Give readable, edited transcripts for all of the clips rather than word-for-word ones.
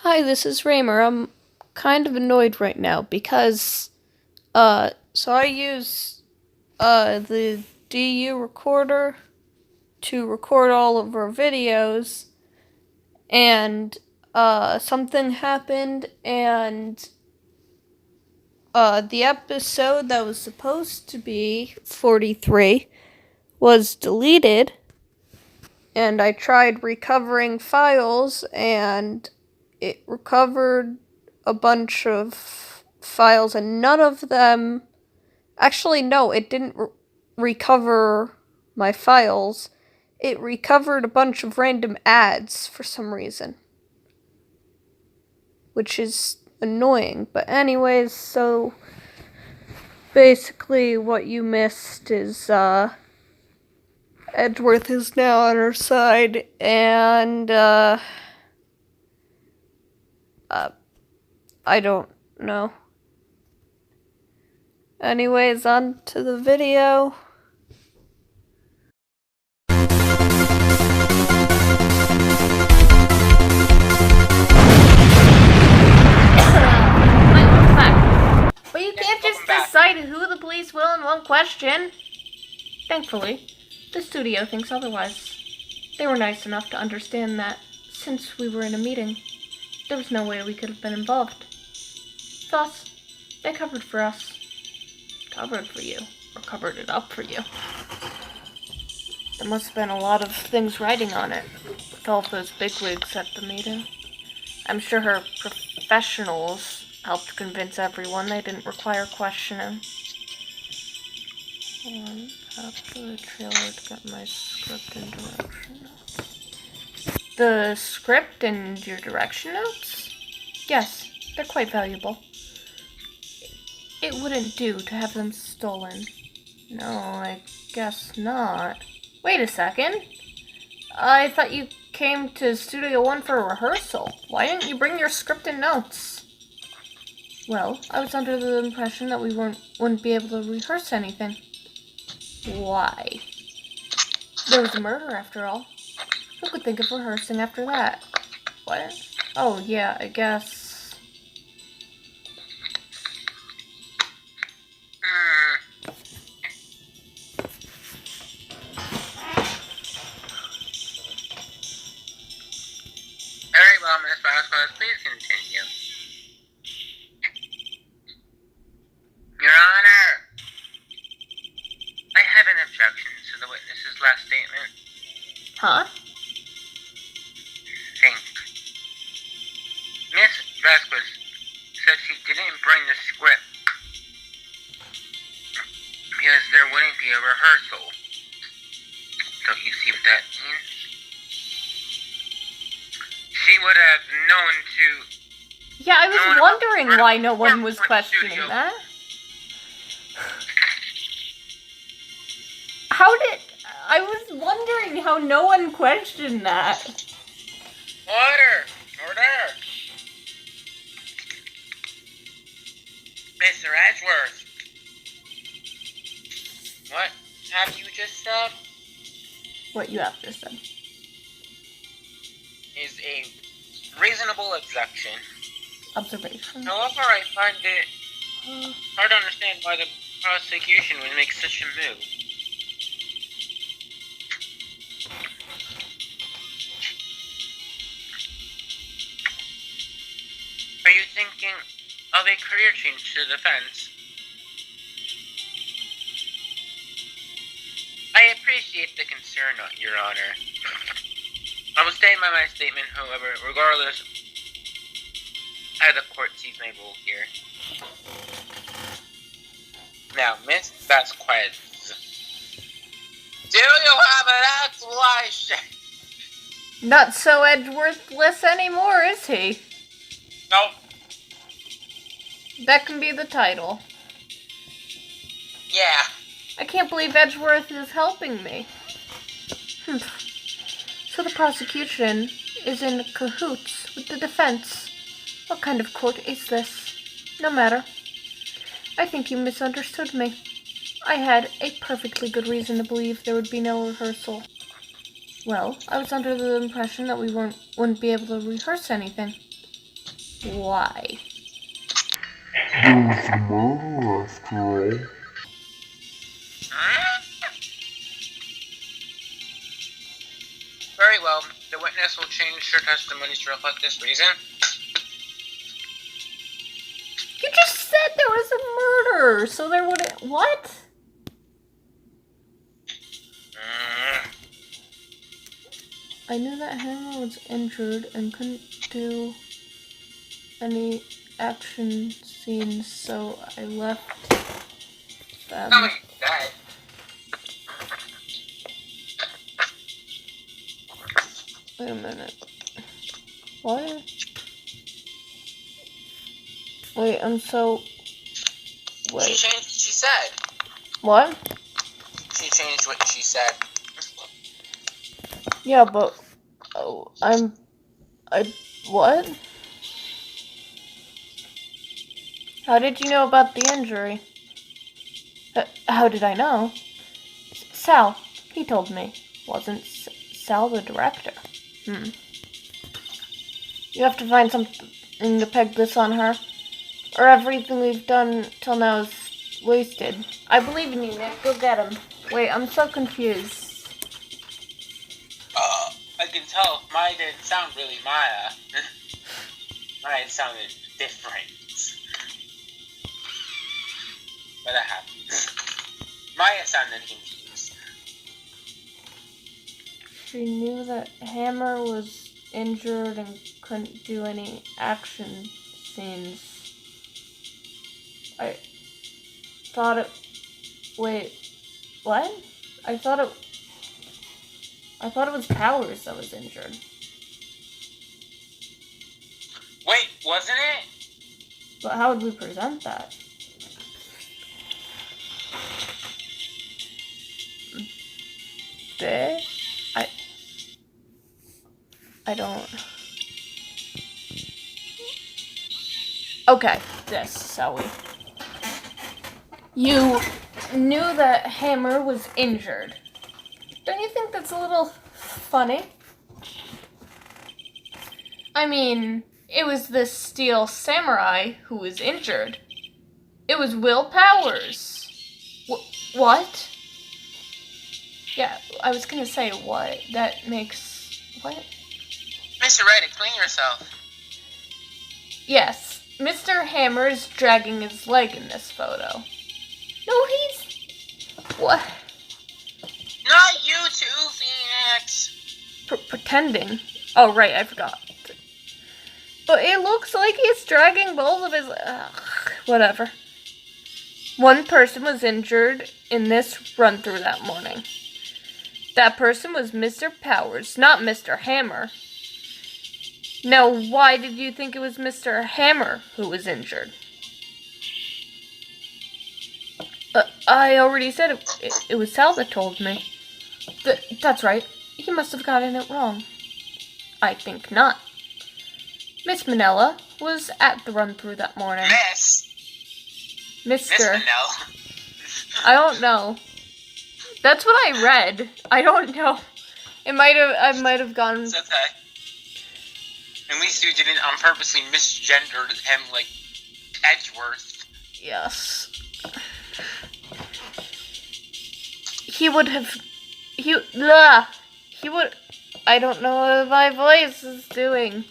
Hi, this is Raymer. I'm kind of annoyed right now because, so I use, the DU recorder to record all of our videos, and, something happened, and, the episode that was supposed to be 43 was deleted, and I tried recovering files, and it recovered a bunch of files, and none of them... Actually, no, it didn't recover my files. It recovered a bunch of random ads for some reason, which is annoying. But anyways, so basically what you missed is, Edgeworth is now on our side, and, I don't know. Anyways, on to the video. But you can't just decide who the police will in one question. Thankfully, the studio thinks otherwise. They were nice enough to understand that since we were in a meeting, there was no way we could have been involved. Thus, they covered for us. Covered for you. Or covered it up for you. There must have been a lot of things writing on it, with all of those bigwigs at the meeting. I'm sure her professionals helped convince everyone they didn't require questioning. Hold on, tap the trailer to get my script and direction notes. The script and your direction notes? Yes, they're quite valuable. It wouldn't do to have them stolen. No, I guess not. Wait a second. I thought you came to Studio One for a rehearsal. Why didn't you bring your script and notes? Well, I was under the impression that we wouldn't be able to rehearse anything. Why? There was a murder, after all. Who could think of rehearsing after that? What? Oh, yeah, I guess. Very well, Miss Vasquez, please continue. Your Honor, I have an objection to the witness's last statement. Huh? Think. Miss Vasquez said she didn't bring the script because there wouldn't be a rehearsal. Don't you see what that means? She would have known to... Yeah, I was wondering why no one was questioning that. I was wondering how no one questioned that. Order! Order! Mr. Edgeworth. What have you just said? What you have just said. Is a reasonable objection. Observation. However, I find it hard to understand why the prosecution would make such a move. Are you thinking of a career change to the defense? I appreciate the concern, Your Honor. I will stand by my statement, however, regardless how the court sees my role here. Now, Miss Vasquez, do you have an explanation? Not so Edgeworthless anymore, is he? Nope. That can be the title. Yeah. I can't believe Edgeworth is helping me. So the prosecution is in cahoots with the defense. What kind of court is this? No matter. I think you misunderstood me. I had a perfectly good reason to believe there would be no rehearsal. Well, I was under the impression that we wouldn't be able to rehearse anything. Why? There was a murder after all. Very well. The witness will change her testimony to reflect this reason. You just said there was a murder, so there wouldn't... What? I knew that Hammer was injured and couldn't do any action scenes, so I left them. Tell me that. Wait a minute. What? Wait, I'm so... She Wait. changed what she said. What? She changed what she said. Yeah, but... Oh, what? How did you know about the injury? How did I know? Sal, he told me. Wasn't Sal the director? You have to find something to peg this on her, or everything we've done till now is wasted. I believe in you, Nick. Go get him. Wait, I'm so confused. I can tell Maya didn't sound really Maya. Maya sounded different. But that happens. Maya sounded confused. She knew that Hammer was injured and couldn't do any action scenes. I thought it... Wait, what? I thought it was Powers that was injured. Wait, wasn't it? But how would we present that? This? I don't... Okay, this, shall we? You knew that Hammer was injured. Don't you think that's a little funny? I mean, it was the Steel Samurai who was injured. It was Will Powers. What? Yeah, I was gonna say what. That makes... What? Mr. Wright, explain yourself. Yes, Mr. Hammer is dragging his leg in this photo. No, he's... What? Not you too, Phoenix. Pretending. Oh, right, I forgot. But it looks like he's dragging both of his... whatever. One person was injured in this run-through that morning. That person was Mr. Powers, not Mr. Hammer. Now, why did you think it was Mr. Hammer who was injured? I already said it was Sal that told me. That's right. He must have gotten it wrong. I think not. Miss Manila was at the run-through that morning. Miss Manila. I don't know. That's what I read. I don't know. I might have gone... It's okay. At least you didn't purposely misgender him like Edgeworth. Yes. He would... I don't know what my voice is doing.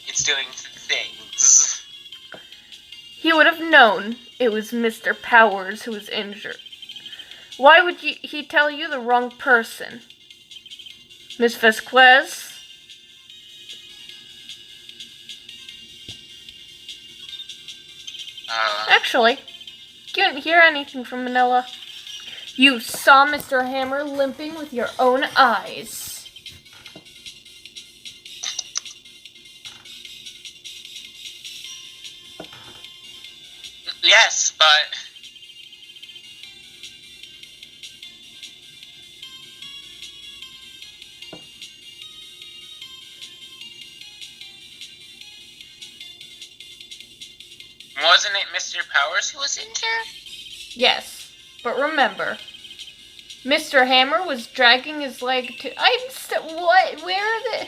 It's doing things. He would have known it was Mr. Powers who was injured. Why would he tell you the wrong person? Miss Vasquez? Actually, you didn't hear anything from Manila. You saw Mr. Hammer limping with your own eyes. Yes, but... Wasn't it Mr. Powers who was injured? Yes, but remember, Mr. Hammer was dragging his leg to... What? Where are the...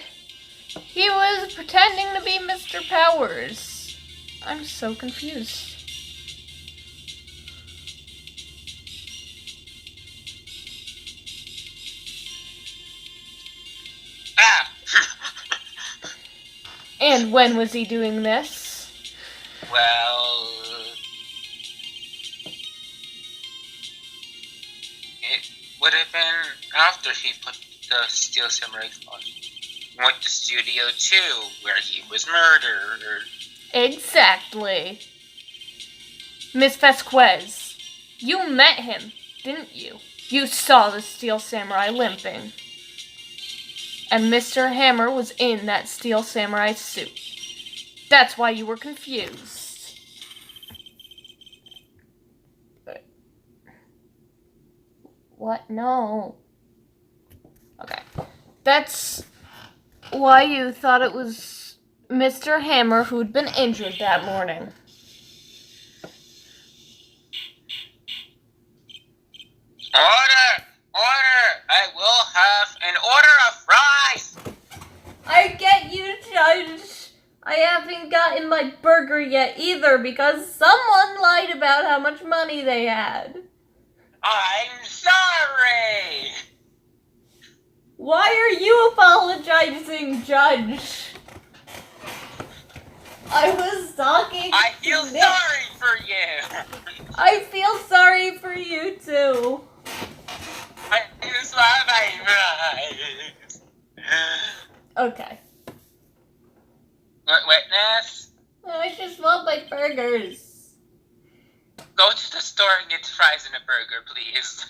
He was pretending to be Mr. your powers? I'm so confused. Ah! And when was he doing this? Well, it would have been after he put the Steel Samurai on. Went to Studio 2, where he was murdered. Exactly. Miss Vasquez, you met him, didn't you? You saw the Steel Samurai limping. And Mr. Hammer was in that Steel Samurai suit. That's why you were confused. What? No. Okay. That's why you thought it was Mr. Hammer who'd been injured that morning. Order! Order! I will have an order of fries! I get you, Judge. I haven't gotten my burger yet either because someone lied about how much money they had. I'm sorry! Why are you apologizing, Judge? I was talking I feel to Nick. sorry for you! I feel sorry for you too. I just want my fries! Okay. Witness? I just want my burgers. Go to the store and get fries and a burger, please.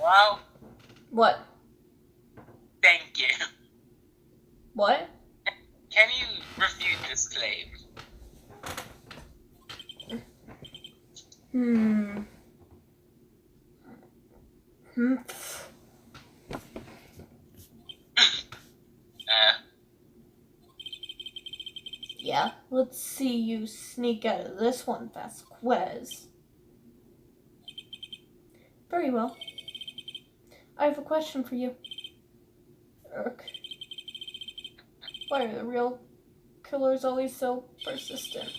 Well, What? thank you. What? Can you refute this claim? Yeah, let's see you sneak out of this one, Vasquez. Very well. I have a question for you. Irk. Why are the real killers always so persistent?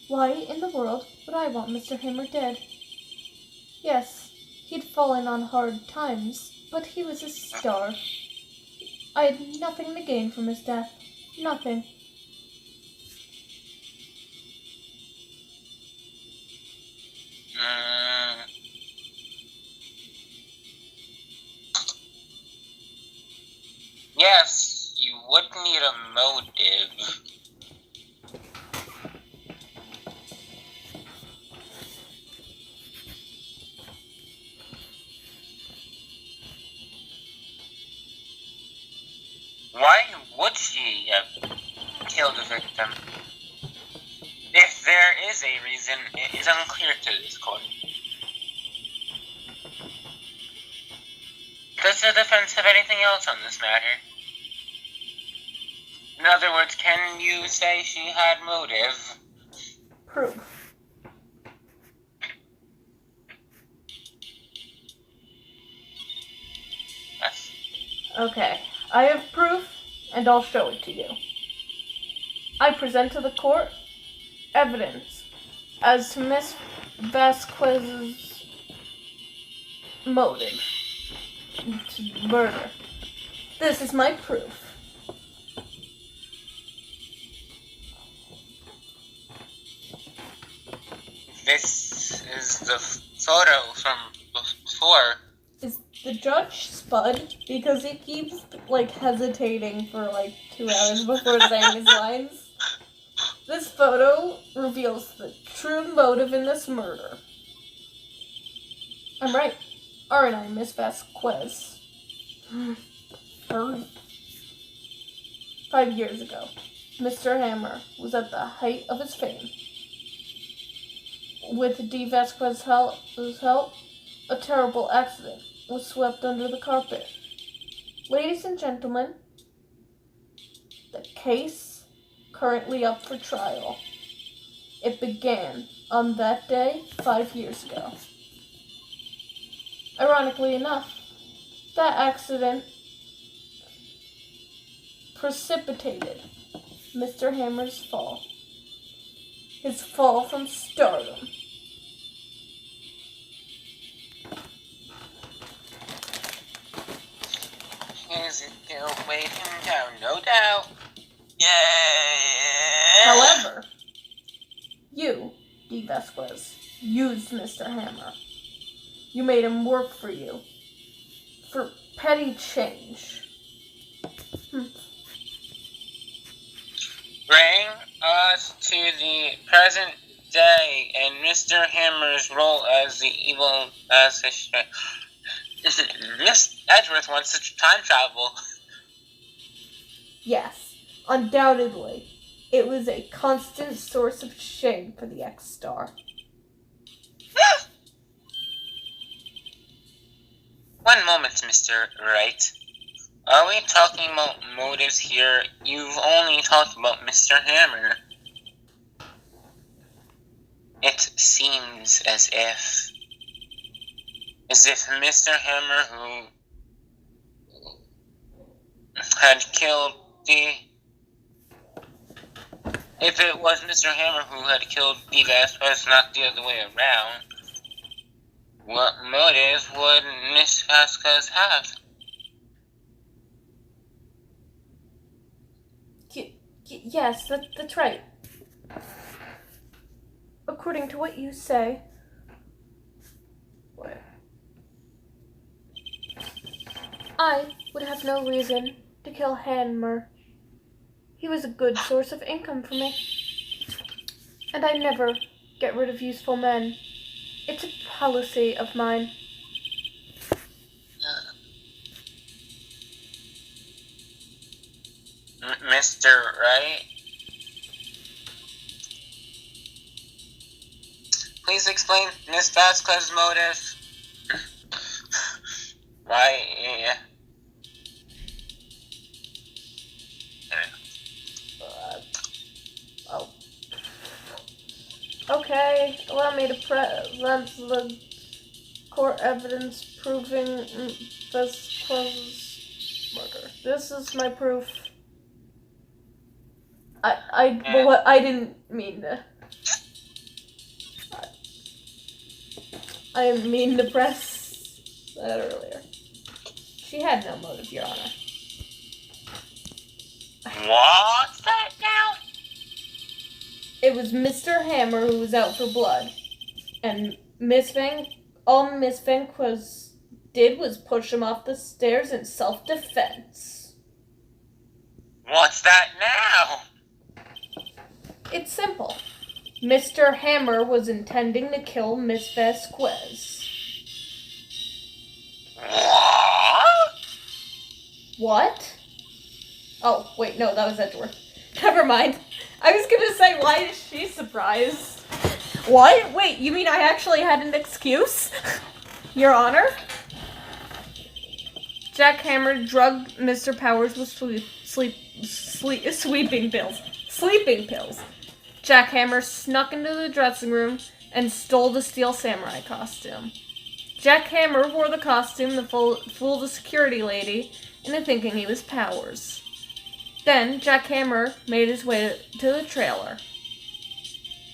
Why in the world would I want Mr. Hammer dead? Yes, he'd fallen on hard times, but he was a star. I had nothing to gain from his death. Nothing. Yes, you would need a motive. Why would she have killed the victim? If there is a reason, it is unclear to this court. Does the defense have anything else on this matter? In other words, can you say she had motive? Proof. Yes. Okay, I have proof, and I'll show it to you. I present to the court evidence as to Miss Vasquez's motive to murder. This is my proof. This is the photo from before. Is the judge spud because he keeps hesitating for 2 hours before saying his lines? This photo reveals the true motive in this murder. I'm right, aren't I, Miss Vasquez? 5 years ago, Mr. Hammer was at the height of his fame. With D. Vasquez's help, a terrible accident was swept under the carpet. Ladies and gentlemen, the case currently up for trial. It began on that day 5 years ago. Ironically enough, that accident precipitated Mr. Hammer's fall. His fall from stardom. Is it still waiting down? No doubt. Yeah. However, you, D. Vasquez, used Mr. Hammer. You made him work for you. For petty change. Bring us to the present day and Mr. Hammer's role as the evil assistant. Miss Edgeworth wants to time travel. Yes, undoubtedly. It was a constant source of shame for the ex-star. One moment, Mr. Wright. Are we talking about motives here? You've only talked about Mr. Hammer. It seems as if Mr. Hammer who had killed if it was Mr. Hammer who had killed D. Vasquez, not the other way around, what motive would Miss Vasquez have? Yes, that's right. According to what you say. I would have no reason to kill Hammer. He was a good source of income for me. And I never get rid of useful men. It's a policy of mine. Mr. Wright? Please explain Miss Vasquez's motive. Why? Okay, allow me to present the court evidence proving Vasquez's murder. This is my proof. I didn't mean to. I didn't mean to press that earlier. She had no motive, Your Honor. What's that now? It was Mr. Hammer who was out for blood. And all Miss Vasquez did was push him off the stairs in self-defense. What's that now? It's simple. Mr. Hammer was intending to kill Miss Vasquez. What? Oh, wait, no, that was Edgeworth. Never mind. I was gonna say, why is she surprised? What? Wait, you mean I actually had an excuse? Your Honor? Jack Hammer drugged Mr. Powers with sleeping pills. Jack Hammer snuck into the dressing room and stole the steel samurai costume. Jack Hammer wore the costume to fool the security lady into thinking he was Powers. Then Jack Hammer made his way to the trailer.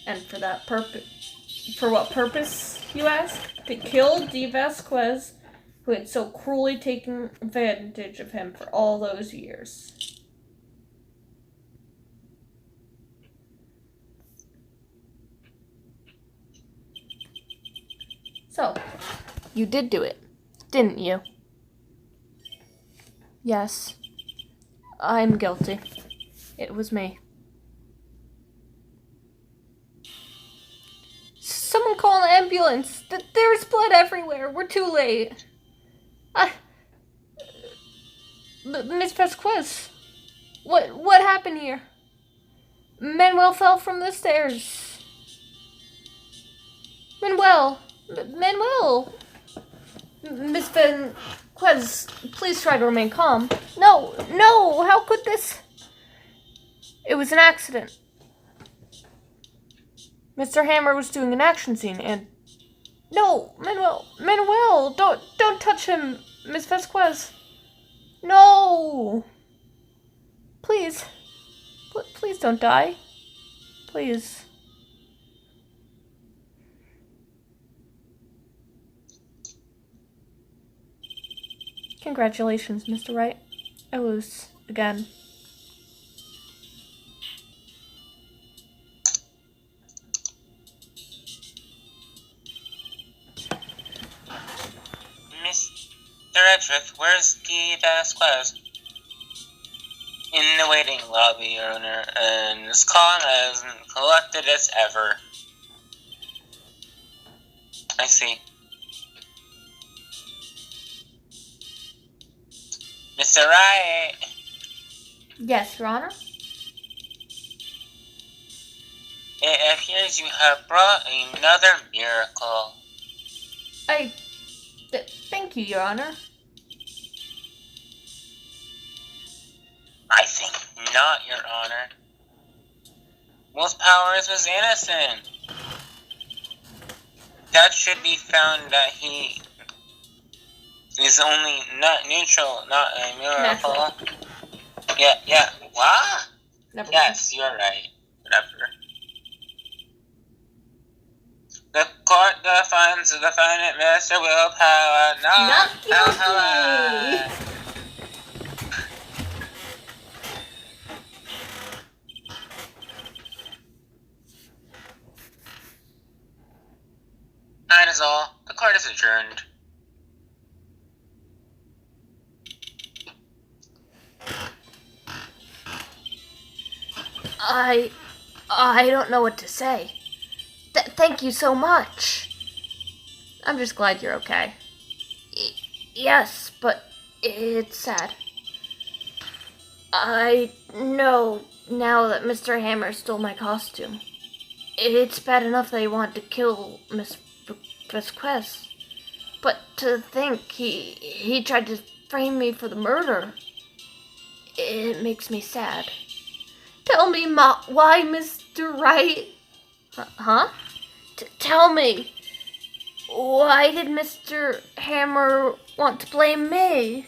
And for that purpose, for what purpose, you ask? To kill D. Vasquez, who had so cruelly taken advantage of him for all those years. So, you did do it, didn't you? Yes, I'm guilty. It was me. Someone call an ambulance. There's blood everywhere. We're too late. Miss Vasquez, what happened here? Manuel fell from the stairs. Manuel. Miss Vasquez, please try to remain calm. No, how could this? It was an accident. Mr. Hammer was doing an action scene and... No, Manuel, don't touch him, Miss Vasquez. No! Please. Please don't die. Please. Congratulations, Mr. Wright. I lose again. Mr. Edgeworth, where's the Vasquez? In the waiting lobby, Your Honor, and this calm as collected as ever. I see. Mr. Wright! Yes, Your Honor? It appears you have brought another miracle. Thank you, Your Honor. I think not, Your Honor. Wolf Powers was innocent. That should be found that he is only not neutral, not a miracle. Natural. Yeah. What? Never Yes, you're right. Whatever. The court defines the defendant, Mr. Willpower, not guilty. That is all. The court is adjourned. I don't know what to say. Thank you so much. I'm just glad you're okay. Yes, but it's sad. I know now that Mr. Hammer stole my costume. It's bad enough that he wanted to kill Miss Vasquez. But to think he tried to frame me for the murder, it makes me sad. Tell me, why, Mr. Wright? Huh? Tell me, why did Mr. Hammer want to blame me?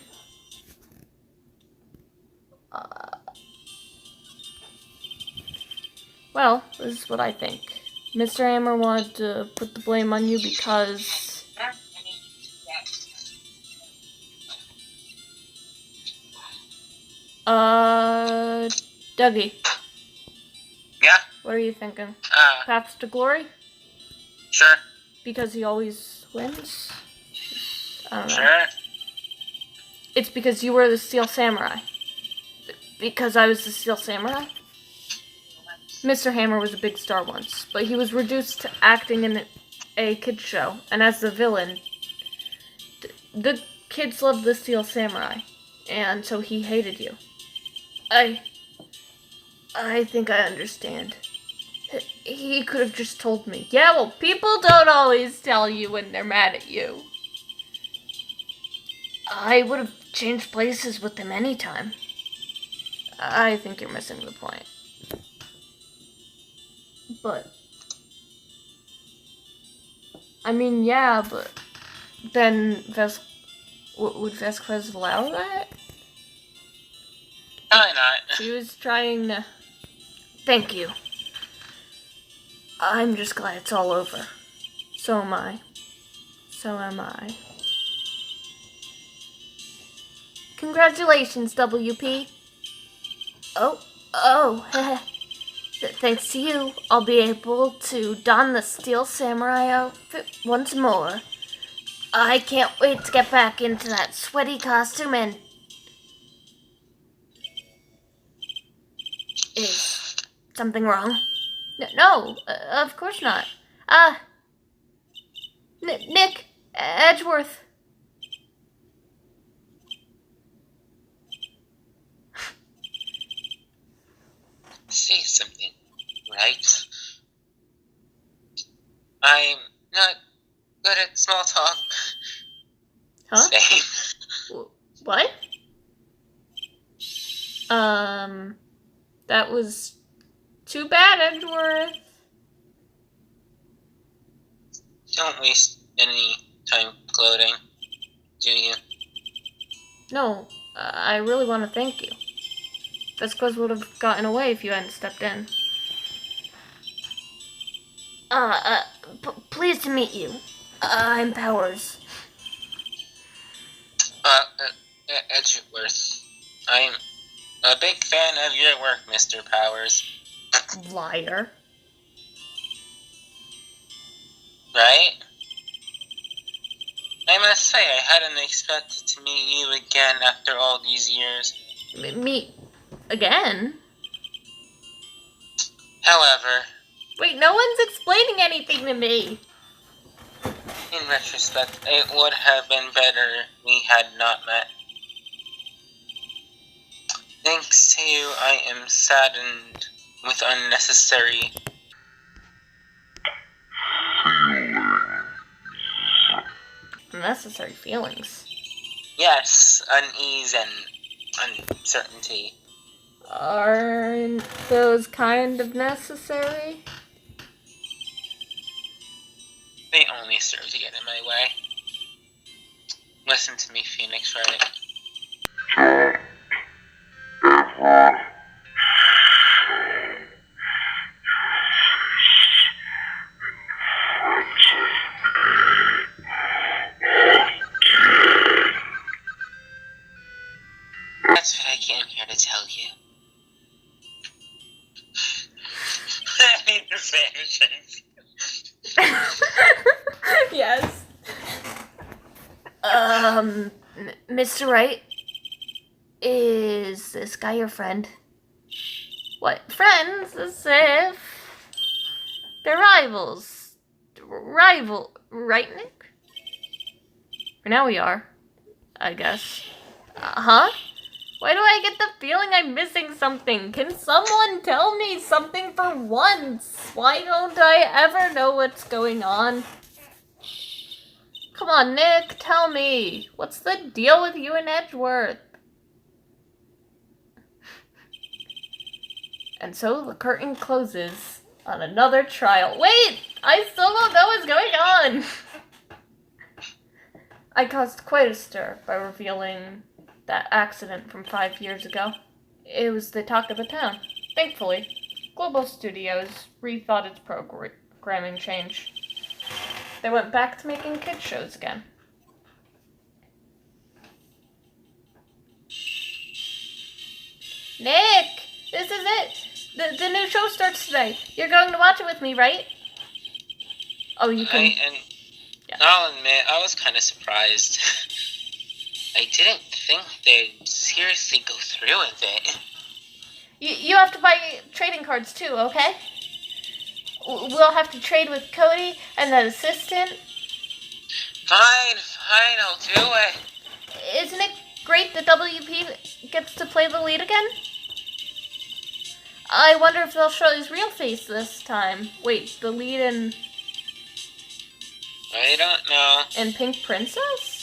Well, this is what I think. Mr. Hammer wanted to put the blame on you because... Dougie. Yeah? What are you thinking? Paths to Glory? Sure. Because he always wins? I don't know. Sure. It's because you were the Steel Samurai. Because I was the Steel Samurai? Mr. Hammer was a big star once, but he was reduced to acting in a kid's show, and as the villain, the kids loved the Steel Samurai, and so he hated you. I think I understand. He could have just told me. Yeah, well, people don't always tell you when they're mad at you. I would have changed places with him anytime. I think you're missing the point. But... I mean, yeah, but... Then would Vasquez allow that? Probably not. She was trying to... Thank you. I'm just glad it's all over. So am I. So am I. Congratulations, WP. Oh. Thanks to you, I'll be able to don the Steel Samurai outfit once more. I can't wait to get back into that sweaty costume and... Is something wrong? No, of course not. Nick, Edgeworth. Say something, right? I'm not good at small talk. Huh? Same. What? That was too bad, Edgeworth. Don't waste any time gloating, do you? No, I really want to thank you. Vesquez would have gotten away if you hadn't stepped in. Pleased to meet you. I'm Powers. Edgeworth. I'm a big fan of your work, Mr. Powers. Liar. Right? I must say, I hadn't expected to meet you again after all these years. Meet again? However, Wait, no one's explaining anything to me. in retrospect, it would have been better we had not met. Thanks to you, I am saddened with unnecessary Unnecessary feelings. yes, unease and uncertainty. Aren't those kind of necessary? They only serve to get in my way. Listen to me, Phoenix Wright. That's what I came here to tell you. I need the vanishing. Yes. Mr. Wright? Is this guy your friend? What? Friends? As if they're rivals. Right, Nick? For now we are, I guess. Huh? Why do I get the feeling I'm missing something? Can someone tell me something for once? Why don't I ever know what's going on? Come on, Nick, tell me. What's the deal with you and Edgeworth? And so the curtain closes on another trial. Wait! I still don't know what's going on! I caused quite a stir by revealing that accident from 5 years ago. It was the talk of the town. Thankfully, Global Studios rethought its programming change. They went back to making kids shows again. Nick! This is it! The new show starts today. You're going to watch it with me, right? Oh, you can... Yeah. I'll admit, I was kind of surprised. I didn't think they'd seriously go through with it. You have to buy trading cards too, okay? We'll have to trade with Cody and that assistant. Fine, I'll do it. Isn't it great that WP gets to play the lead again? I wonder if they'll show his real face this time. Wait, the lead in... I don't know. in Pink Princess?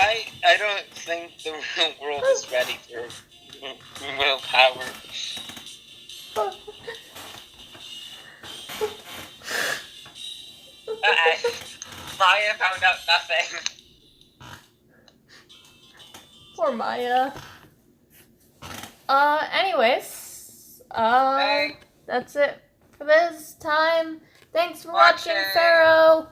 I don't think the real world is ready for willpower. Maya found out nothing. Poor Maya. Anyways, that's it for this time. Thanks for watching, Pharaoh.